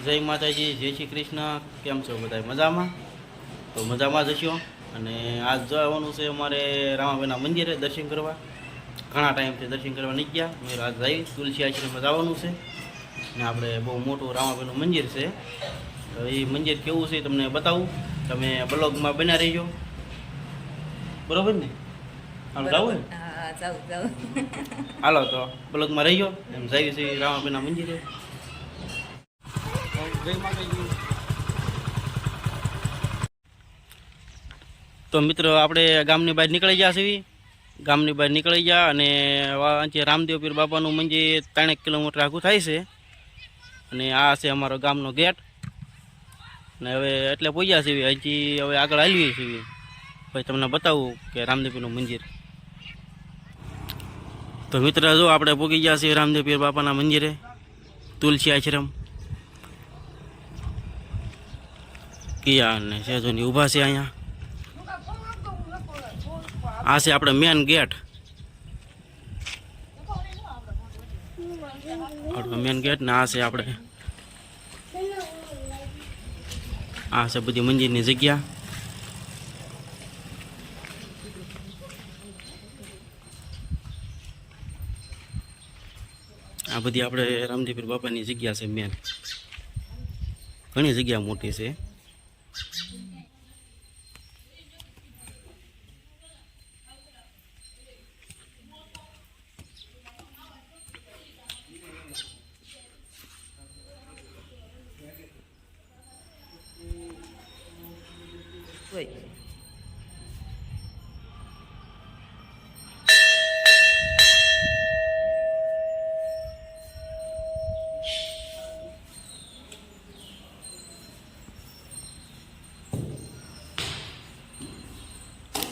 જય માતાજી, જય શ્રી કૃષ્ણ. કેમ છો બધા? મજામાં? તો મજામાં જ હશો. અને આજ જવાનું છે અમારે રામાભાઈના મંદિરે દર્શન કરવા. ઘણા ટાઈમથી દર્શન કરવા નહીં ગયા. મેં આજ જઈ તુલસી આશ્રમમાં જવાનું છે. ને આપણે બહુ મોટું રામાભાઈનું મંદિર છે. તો એ મંદિર કેવું છે તમને બતાવું. તમે બ્લોગમાં બના રહીજો, બરોબર ને? હાલો જાવું ને? હાલો તો બ્લોગમાં રહીજો. એમ જઈએ છીએ રામાભાઈના મંદિરે. તો મિત્રો આપણે ગામની બહાર નીકળી ગયા છીએ. ગામની બહાર નીકળી ગયા અને આજે રામદેવ પીર બાપાનું મંદિર 3 કિલોમીટર આઘું થાય છે. અને આ છે અમારો ગામનો ગેટ. ને હવે એટલે પહોંચ્યા છીએ. હજી હવે આગળ હાલીએ છીએ. પછી તમને બતાવું કે રામદેવ પીરનું મંદિર. તો મિત્ર જો આપણે પહોંચી ગયા છીએ રામદેવ પીર બાપાના મંદિરે, તુલસી આશ્રમ. કિયા અને સેજોની ઊભા છે અહીંયા. આ છે આપણે મેન ગેટ. મેન ગેટ ને આ છે આપણે આ છે બધી મંદિરની જગ્યા. આ બધી આપણે રામદેવ પીર બાપાની જગ્યા છે મેન. ઘણી જગ્યા મોટી છે.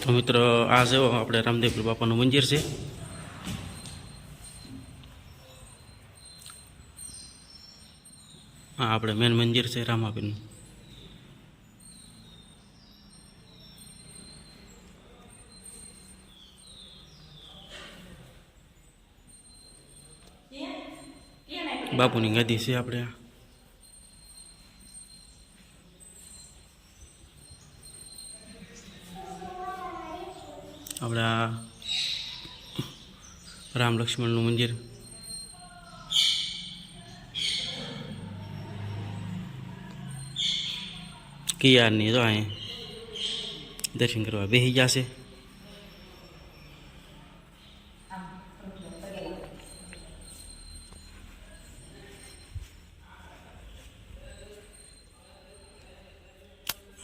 તો મિત્રો આ છે આપણે રામદેવ પીર બાપાનું મંદિર છે. હા, આપણે મેન મંદિર છે રામાપીરનું. બાપુની ગાદી છે આપણે. આપણા રામ લક્ષ્મણનું મંદિર. કિયારની જો અહીં દર્શન કરવા બેસી જશે.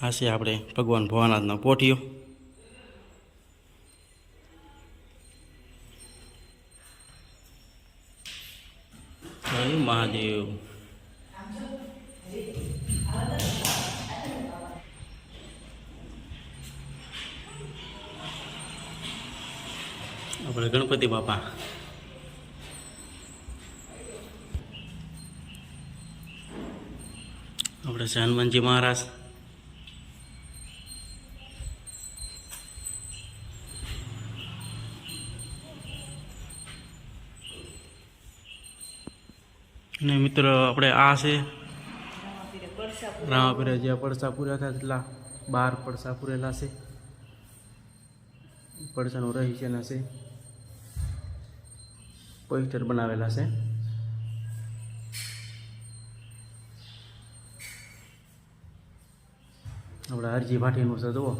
આ છે આપણે ભગવાન ભોળાનાથનો પોઠિયો. જય મહાદેવ. આપણે ગણપતિ બાપા. આપણે છે હનુમાનજી મહારાજ. અને મિત્રો આપણે આ છે રામાપીરે જે પડસા પૂર્યા થયા એટલા 12 પડસા પૂરેલા છે. પડસાનું રહસ્યના છે પોસ્ટર બનાવેલા છે. આપણા હરજી ભાટીનું છે જુઓ.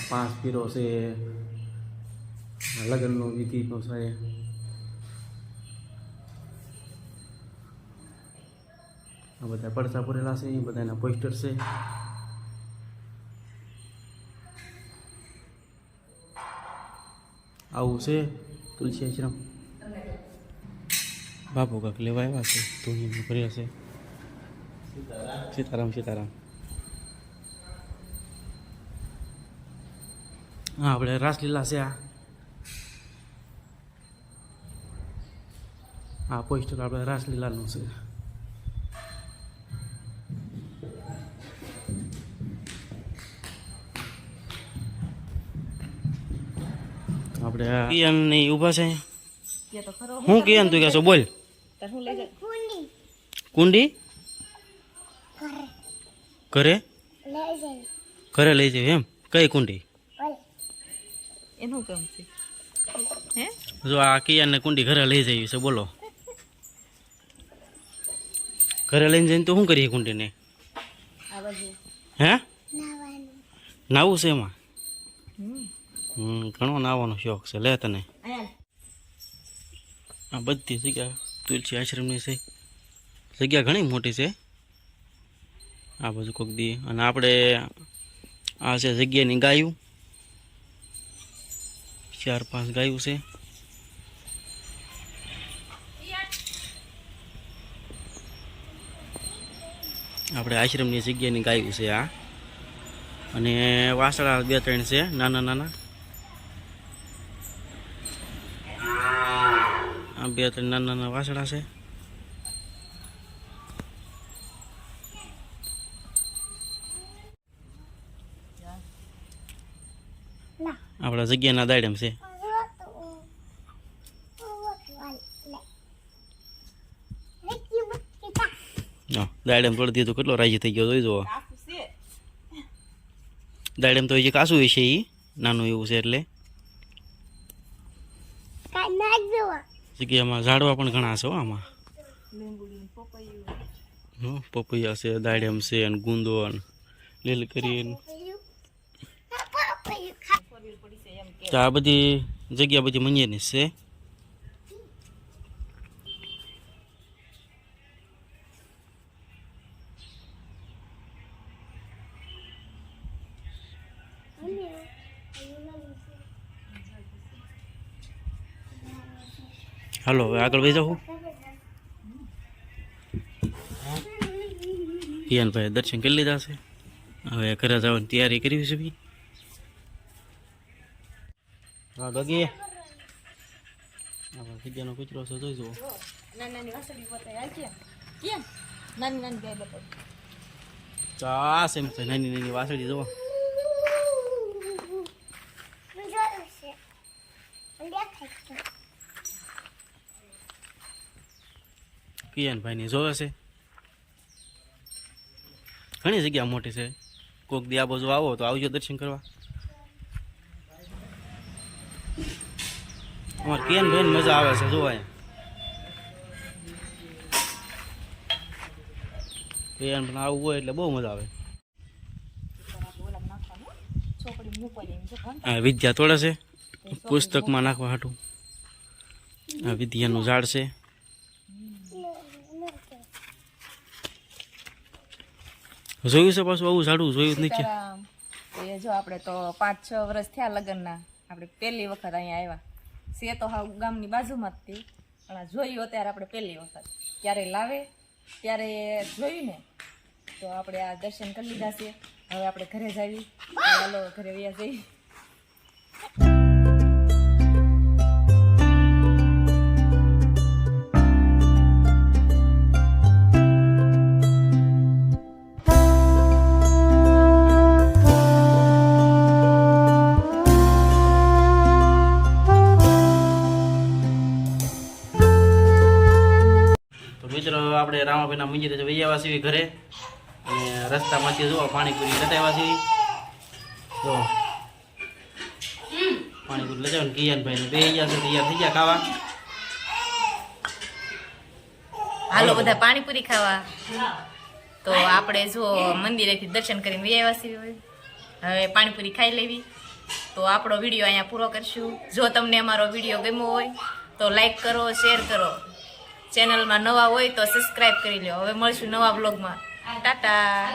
5 પીરો છે. લગ્નનો વિધિનો છે. આ બધા પડસા પૂરેલા છે. એ બધાના પોસ્ટર છે. આવું છે તુલસી આશ્રમ. બાપુ કાંક લેવા આવ્યા છે. ધૂની ભર્યા છે. સીતારામ સીતારામ. હા, આપણે રાસલીલા છે. આ પોસ્ટર આપણે રાસલીલાનું છે. આપણે ઊભા છે. કે તો ખરો હું કે તું કહેશો બોલ. તાર હું લઈ જા કુંડી ઘરે ઘરે લઈ જવી એમ. કઈ કુંડી? એનું કામ છે હે જો આ કિયાને કુંડી ઘરે લઈ જવી છે બોલો. ઘરે લઈને જઈને તો શું કરીએ કુંડીને? આ બાજુ હે નાવું છે એમાં? હમ ઘણો નાવાનો શોખ છે લે તને. આયા આ બધી જગ્યા તુલસી આશ્રમની છે. જગ્યા ઘણી મોટી છે આ બાજુ કોક દી. અને આપણે આ છે જગ્યાની ગાયું, 4-5 ગાયું છે. આપણે આશ્રમની જગ્યાની ગાયું છે આ. અને વાસળા 2-3 છે નાના નાના. આ 2-3 નાના નાના વાસળા છે. આપણા જગ્યાના દાડમ છે. દાડમ તોડી દીધું કેટલો રાજી થઈ ગયો જોઈ જુઓ. કાકુ છે દાડમ તો હજી કાસું છે એ નાનું એવું છે એટલે. જગ્યામાં ઝાડવા પણ ઘણા છે હો આમાં. લીંબુડી પપૈયું પપૈયા છે, દાડમ છે, અને ગુંદો અને લીલકરી. પડી છે એમ કે તો આ બધી જગ્યા બધી મંજિરની છે. હાલો હવે આગળ વહી જાઉં. પિયાનભાઈ દર્શન કરી લીધા છે. હવે ઘરે જવાની તૈયારી કરવી છે બી. હા ગગી આપણે જગ્યાનો કચરો છે જોઈ જુઓ. નાની નાની વાસળી બતાય આ કેમ નાની નાની ગાય બતાય ચા સેમ છે નાની નાની વાસળી જુઓ. કિયાનભાઈની જોવે છે. ઘણી જગ્યા મોટી છે. કોક દી આ બાજુ આવો તો આવજો દર્શન કરવા. અમારે કિયાનભાઈને મજા આવે છે જોવા. કિયાન પણ આવું હોય એટલે બહુ મજા આવે. ઓલા નાખવાનું છોકરી મૂકવાની એમ છે કોણ આ વિદ્યા તોડે છે પુસ્તકમાં નાખવા હાટું. આ વિદ્યાનું ઝાડ છે. જોયું છે પાછું આવું ઝાડું જોયું જ નથી. એ જો આપણે તો 5-6 વર્ષ થયા લગ્નના. આપણે પહેલી વખત અહીંયા આવ્યા છે તો હા ગામની બાજુમાં જ હતી પણ આ જોયું અત્યારે આપણે પહેલી વખત. ક્યારે લાવે ત્યારે જોયું ને તો આપણે આ દર્શન કરી લીધા છે. હવે આપણે ઘરે જાવી. ચાલો ઘરે વયા જઈએ. મિત્રો આપણે રામાભાઈના મંદિરે વહી આવ્યા છીએ ઘરે. અને રસ્તામાંથી જુઓ પાણીપુરી લટાવ્યા છીએ. જો પાણીપુરી લટાવ્યા ને કિયાનભાઈને બે ગયા છે તૈયાર થઈ ગયા ખાવા. હાલો બધા પાણીપુરી ખાવા. તો આપણે જો મંદિરેથી દર્શન કરીને વહી આવ્યા છીએ. હવે પાણીપુરી ખાઈ લેવી. તો આપણો વિડીયો અહીંયા પૂરો કરશું. જો તમને અમારો વિડીયો ગમ્યો હોય તો લાઈક કરો, શેર કરો. ચેનલમાં નવા હોય તો સબસ્ક્રાઇબ કરી લો. હવે મળશું નવા બ્લોગમાં. ટાટા.